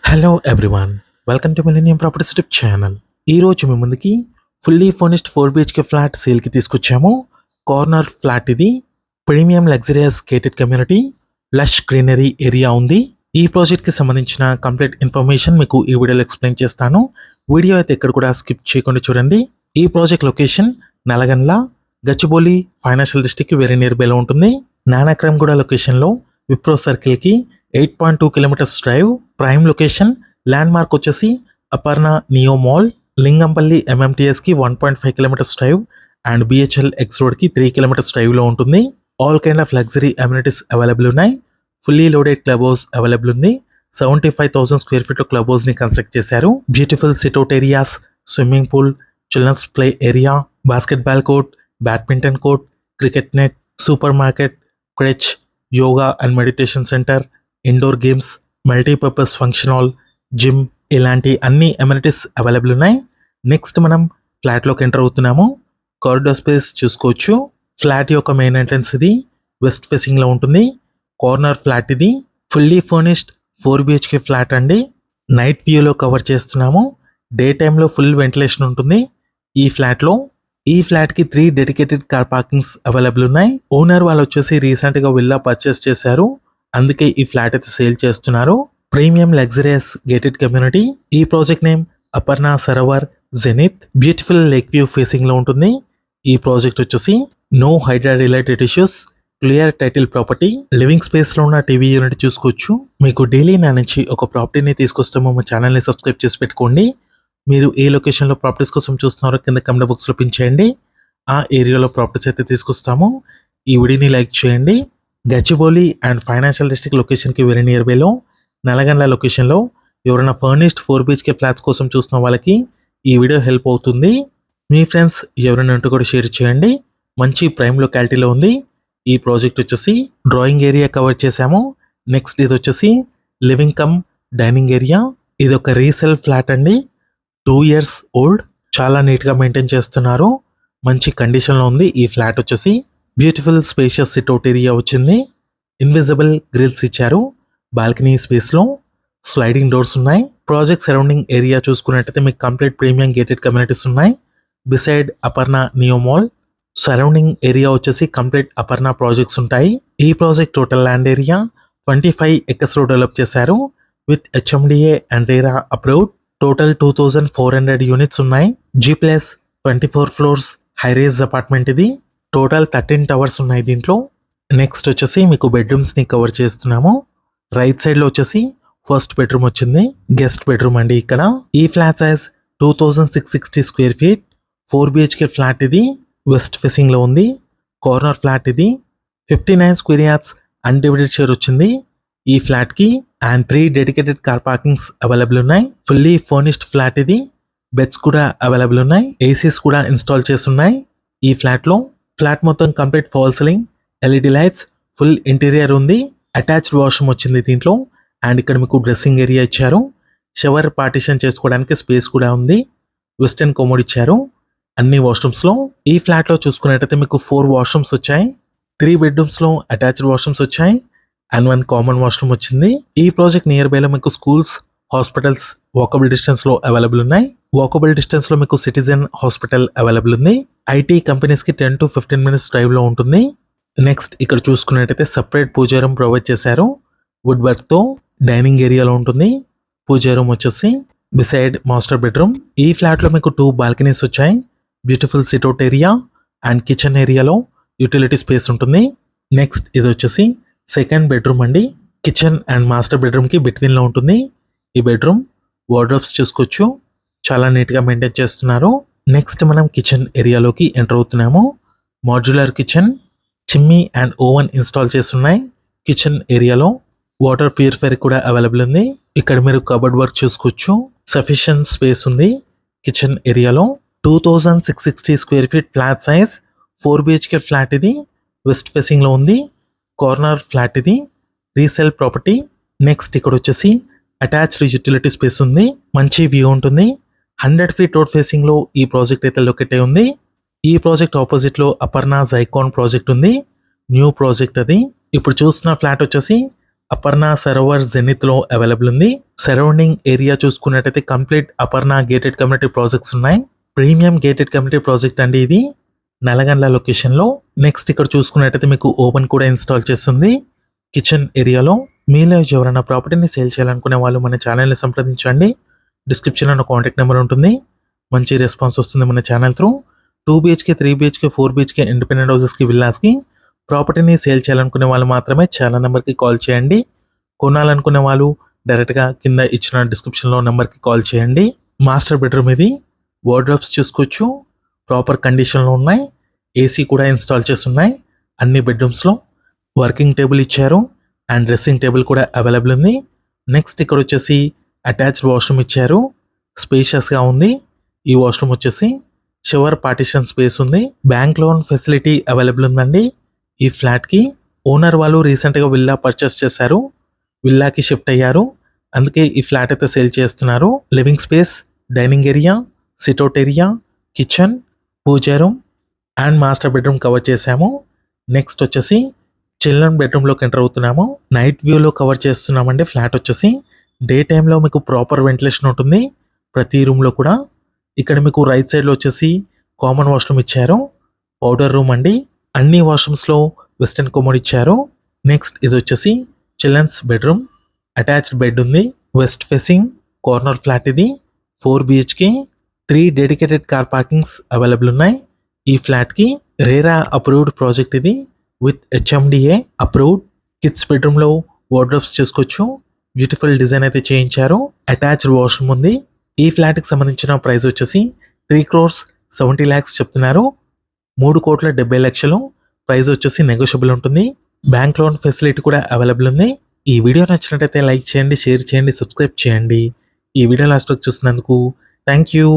Hello everyone, welcome to millennium properties YouTube channel. ఈరోజు మీ ముందుకి fully furnished 4 BHK flat సేల్కి తీసుకొచ్చాము. కార్నర్ ఫ్లాట్ ఇది. Premium luxurious gated community, lush greenery area ఉంది. ఈ ప్రాజెక్ట్కి సంబంధించిన కంప్లీట్ ఇన్ఫర్మేషన్ మీకు ఈ వీడియోలో ఎక్స్ప్లెయిన్ చేస్తాను. వీడియో అయితే ఎక్కడ కూడా స్కిప్ చేయకుండా చూడండి. ఈ project location Nalgonda, Gachibowli financial district very near బైలో ఉంటుంది. నానక్రమ్గూడ లొకేషన్లో విప్రో సర్కిల్కి 8.2 kilometers drive. Prime location. Landmark వచ్చేసి అపర్ణ నియో మాల్. లింగంపల్లి MMTSకి 1.5 kilometers drive and BHL X రోడ్కి 3 కిలోమీటర్స్ డ్రైవ్లో ఉంటుంది. All kind of luxury amenities available ఉన్నాయి. Fully loaded club house available ఉంది. 75,000 స్క్వేర్ ఫీట్ క్లబ్ హౌస్ని కన్స్ట్రక్ట్ చేశారు. Beautiful sit out areas, swimming pool, children's play area, basketball court, badminton court, cricket net, supermarket, creche, yoga and meditation centre, indoor games, multipurpose function hall, gym, ఇలాంటి అన్ని amenities available ఉన్నాయి. Next మనం ఫ్లాట్లోకి enter అవుతున్నాము. Corridor space చూసుకోవచ్చు. Flat యొక్క main entrance ఇది west ఫేసింగ్లో ఉంటుంది. కార్నర్ ఫ్లాట్ ఇది. ఫుల్లీ ఫర్నిష్డ్ 4 BHK ఫ్లాట్ అండి. నైట్ వ్యూలో కవర్ చేస్తున్నాము. డే టైంలో ఫుల్ వెంటిలేషన్ ఉంటుంది ఈ ఫ్లాట్లో. ఈ ఫ్లాట్కి 3 డెడికేటెడ్ కార్ పార్కింగ్స్ అవైలబుల్ ఉన్నాయి. ఓనర్ వాళ్ళు వచ్చేసి రీసెంట్గా విల్లా పర్చేస్ చేశారు, అందుకే ఈ ఫ్లాట్ అయితే సేల్ చేస్తున్నారు. Premium luxurious gated community. ఈ project name Aparna Sarovar Zenith. Beautiful lake view facing లో ఉంటుంది. ఈ ప్రాజెక్ట్ వచ్చేసి no Hydraa related issues, clear title property. Living space లో ఉన్న టీవీ యూనిట్ చూసుకోవచ్చు. మీకు డైలీ నా నుంచి ఒక ప్రాపర్టీని తీసుకొస్తామో మా ఛానల్ని సబ్స్క్రైబ్ చేసి పెట్టుకోండి. మీరు ఏ లొకేషన్లో ప్రాపర్టీస్ కోసం చూస్తున్నారో కింద కమెంట్ బాక్స్లో పిన్ చేయండి. ఆ ఏరియాలో ప్రాపర్టీస్ అయితే తీసుకొస్తాము. ఈ వీడియోని లైక్ చేయండి. గచ్చిబౌలి అండ్ ఫైనాన్షియల్ డిస్ట్రిక్ట్ లొకేషన్కి వెరీ నియర్ బైలో నల్గొండ లొకేషన్లో ఎవరైనా ఫర్నిష్డ్ 4 BHK ఫ్లాట్స్ కోసం చూస్తున్న వాళ్ళకి ఈ వీడియో హెల్ప్ అవుతుంది. మీ ఫ్రెండ్స్ ఎవరైనా ఉంటే కూడా షేర్ చేయండి. మంచి ప్రైమ్ లొకాలిటీలో ఉంది. ఈ ప్రాజెక్ట్ వచ్చేసి డ్రాయింగ్ ఏరియా కవర్ చేశాము. నెక్స్ట్ ఇది వచ్చేసి లివింగ్ కమ్ డైనింగ్ ఏరియా. ఇది ఒక రీసేల్ ఫ్లాట్ అండి. 2 years ఓల్డ్. చాలా నీట్గా మెయింటైన్ చేస్తున్నారు. మంచి కండిషన్లో ఉంది ఈ ఫ్లాట్ వచ్చేసి. బ్యూటిఫుల్ స్పేషియస్ సిట్అవుట్ ఏరియా వచ్చింది. ఇన్విజిబుల్ గ్రిల్స్ ఇచ్చారు. బాల్కనీ స్పేస్లో స్లైడింగ్ డోర్స్ ఉన్నాయి. ప్రాజెక్ట్ సరౌండింగ్ ఏరియా చూసుకున్నట్టయితే మీకు కంప్లీట్ ప్రీమియం గేటెడ్ కమ్యూనిటీస్ ఉన్నాయి. Beside Aparna neo mall. Surrounding area వచ్చేసి కంప్లీట్ అపర్ణ ప్రాజెక్ట్స్ ఉంటాయి. ఈ project total land area 25 acres లో డెవలప్ చేశారు with HMDA and RERA approved. Total 2,400 units ఉన్నాయి. G+24 floors high rise apartment ఇది. టోటల్ 13 టవర్స్ ఉన్నాయి దీంట్లో. నెక్స్ట్ వచ్చేసి మీకు బెడ్రూమ్స్ని కవర్ చేస్తున్నాము. రైట్ సైడ్లో వచ్చేసి ఫస్ట్ బెడ్రూమ్ వచ్చింది. గెస్ట్ బెడ్రూమ్ అండి ఇక్కడ. ఈ flat size 2,660 square feet 4 BHK flat ఇది. వెస్ట్ ఫేసింగ్లో ఉంది. కార్నర్ ఫ్లాట్ ఇది. 59 స్క్వేర్ యార్డ్స్ అన్డివైడెడ్ షేర్ వచ్చింది ఈ ఫ్లాట్కి. And 3 dedicated car parkings available ఉన్నాయి. ఫుల్లీ ఫర్నిష్డ్ ఫ్లాట్ ఇది. బెడ్స్ కూడా అవైలబుల్ ఉన్నాయి. ఏసీస్ కూడా ఇన్స్టాల్ చేస్తున్నాయి ఈ ఫ్లాట్లో. ఫ్లాట్ మొత్తం complete fall ceiling, LED lights, full interior ఉంది. అటాచ్డ్ వాష్రూమ్ వచ్చింది దీంట్లో. అండ్ ఇక్కడ మీకు డ్రెస్సింగ్ ఏరియా ఇచ్చారు. షవర్ పార్టిషన్ చేసుకోవడానికి స్పేస్ కూడా ఉంది. వెస్టర్న్ కోమోడ్ ఇచ్చారు అన్ని వాష్రూమ్స్లో. ఈ ఫ్లాట్లో చూసుకున్నట్టయితే మీకు 4 వాష్రూమ్స్ వచ్చాయి. 3 బెడ్రూమ్స్లో అటాచ్డ్ వాష్రూమ్స్ వచ్చాయి అండ్ 1 కామన్ వాష్రూమ్ వచ్చింది. ఈ ప్రాజెక్ట్ నియర్ బైలో మీకు స్కూల్స్, హాస్పిటల్స్ వాకబుల్ డిస్టెన్స్లో అవైలబుల్ ఉన్నాయి. వాకబుల్ డిస్టెన్స్లో మీకు సిటిజన్ హాస్పిటల్ అవైలబుల్ ఉంది. IT కంపెనీస్కి 10 to 15 minutes డ్రైవ్లో ఉంటుంది. నెక్స్ట్ ఇక్కడ చూసుకున్నట్టయితే సపరేట్ పూజా రూమ్ ప్రొవైడ్ చేశారు వుడ్ వర్క్తో. డైనింగ్ ఏరియాలో ఉంటుంది. పూజా రూమ్ వచ్చేసి బిసైడ్ మాస్టర్ బెడ్రూమ్. ఈ ఫ్లాట్లో మీకు 2 బాల్కనీస్ వచ్చాయి. Beautiful sit-out area and kitchen ఏరియాలో యూటిలిటీ స్పేస్ ఉంటుంది. నెక్స్ట్ ఇది వచ్చేసి సెకండ్ బెడ్రూమ్ అండి. కిచెన్ అండ్ మాస్టర్ బెడ్రూమ్కి బిట్వీన్లో ఉంటుంది ఈ బెడ్రూమ్. వార్డ్రోబ్స్ చూసుకోవచ్చు, చాలా నీట్గా మెయింటైన్ చేస్తున్నారు. నెక్స్ట్ మనం కిచెన్ ఏరియాలోకి ఎంటర్ అవుతున్నాము. Modular kitchen, chimney and oven install చేస్తున్నాయి కిచెన్ ఏరియాలో. వాటర్ ప్యూరిఫైర్ కూడా అవైలబుల్ ఉంది. ఇక్కడ మీరు కబర్డ్ వర్క్ చూసుకోవచ్చు. సఫిషియెంట్ స్పేస్ ఉంది కిచెన్ ఏరియాలో. 2,660 square feet flat size 4 BHK flat ఇది. వెస్ట్ ఫేసింగ్లో ఉంది. కార్నర్ ఫ్లాట్ ఇది. Resale property. నెక్స్ట్ ఇక్కడ వచ్చేసి అటాచ్డ్ యూటిలిటీ స్పేస్ ఉంది. మంచి వ్యూ ఉంటుంది. 100 feet రోడ్ ఫేసింగ్లో ఈ ప్రాజెక్ట్ అయితే లొకేట్ అయి ఉంది. ఈ ప్రాజెక్ట్ ఆపోజిట్లో అపర్ణ జైకాన్ ప్రాజెక్ట్ ఉంది. న్యూ ప్రాజెక్ట్ అది. ఇప్పుడు చూస్తున్న ఫ్లాట్ వచ్చేసి అపర్ణ సరోవర్ జెనిత్లో అవైలబుల్ ఉంది. సరౌండింగ్ ఏరియా చూసుకున్నట్టయితే complete Aparna gated community projects ఉన్నాయి. ప్రీమియం గేటెడ్ కమ్యూనిటీ ప్రాజెక్ట్ అండి ఇది, నల్లగండ్ల లొకేషన్లో. నెక్స్ట్ ఇక్కడ చూసుకున్నట్టయితే మీకు ఓవెన్ కూడా ఇన్స్టాల్ చేస్తుంది కిచెన్ ఏరియాలో. మీలో ఎవరైనా ప్రాపర్టీని సేల్ చేయాలనుకునే వాళ్ళు మన ఛానల్ని సంప్రదించండి. డిస్క్రిప్షన్లో కాంటాక్ట్ నెంబర్ ఉంటుంది. మంచి రెస్పాన్స్ వస్తుంది మన channel through. 2 BHK 3 BHK 4 BHK independent హౌసెస్కి విల్లాస్కి ప్రాపర్టీని సేల్ చేయాలనుకునే వాళ్ళు మాత్రమే ఛానల్ నెంబర్కి కాల్ చేయండి. కొనాలనుకునే వాళ్ళు డైరెక్ట్గా కింద ఇచ్చిన డిస్క్రిప్షన్లో నెంబర్కి కాల్ చేయండి. మాస్టర్ బెడ్రూమ్ ఇది. వార్డ్రోబ్స్ చూసుకోవచ్చు, ప్రాపర్ కండిషన్లో ఉన్నాయి. ఏసీ కూడా ఇన్స్టాల్ చేస్తున్నాయి అన్ని బెడ్రూమ్స్లో. వర్కింగ్ టేబుల్ ఇచ్చారు అండ్ డ్రెస్సింగ్ టేబుల్ కూడా అవైలబుల్ ఉంది. నెక్స్ట్ ఇక్కడ వచ్చేసి అటాచ్డ్ వాష్రూమ్ ఇచ్చారు, స్పేషియస్గా ఉంది. ఈ వాష్రూమ్ వచ్చేసి షవర్ పార్టిషన్ స్పేస్ ఉంది. బ్యాంక్ లోన్ ఫెసిలిటీ అవైలబుల్ ఉందండి ఈ ఫ్లాట్కి. ఓనర్ వాళ్ళు రీసెంట్గా విల్లా పర్చేస్ చేశారు, విల్లాకి షిఫ్ట్ అయ్యారు, అందుకే ఈ ఫ్లాట్ అయితే సేల్ చేస్తున్నారు. Living space, dining area, sit out area, kitchen, puja room and master bedroom cover చేశాము. నెక్స్ట్ వచ్చేసి చిల్డ్రన్ బెడ్రూమ్లోకి ఎంటర్ అవుతున్నాము. నైట్ వ్యూలో కవర్ చేస్తున్నామండి ఫ్లాట్ వచ్చేసి. డే టైంలో మీకు ప్రాపర్ వెంటిలేషన్ ఉంటుంది ప్రతి రూమ్లో కూడా. ఇక్కడ మీకు రైట్ సైడ్లో వచ్చేసి కామన్ వాష్రూమ్ ఇచ్చారు, పౌడర్ రూమ్ అండి. అన్ని వాష్రూమ్స్లో వెస్టర్న్ కమోడ్ ఇచ్చారు. నెక్స్ట్ ఇది వచ్చేసి చిల్డ్రన్స్ బెడ్రూమ్, అటాచ్డ్ బెడ్ ఉంది. వెస్ట్ ఫేసింగ్ కార్నర్ ఫ్లాట్ ఇది. 4 BHK 3 dedicated car parkings available ఉన్నాయి ఈ ఫ్లాట్కి. రేరా అప్రూవ్డ్ ప్రాజెక్ట్ ఇది విత్ HMDA అప్రూవ్డ్. కిడ్స్ బెడ్రూమ్లో వార్డ్రోబ్స్ చూసుకోవచ్చు, బ్యూటిఫుల్ డిజైన్ అయితే చేయించారు. అటాచ్డ్ వాష్రూమ్ ఉంది. ఈ ఫ్లాట్కి సంబంధించిన ప్రైస్ వచ్చేసి 3,70 lakhs చెప్తున్నారు. 3,70 ప్రైస్ వచ్చేసి నెగోషియబుల్ ఉంటుంది. బ్యాంక్ లోన్ ఫెసిలిటీ కూడా అవైలబుల్ ఉంది. ఈ వీడియో నచ్చినట్టయితే లైక్ చేయండి, షేర్ చేయండి, సబ్స్క్రైబ్ చేయండి. ఈ వీడియో లాస్ట్ వరకు చూసినందుకు థ్యాంక్ యూ.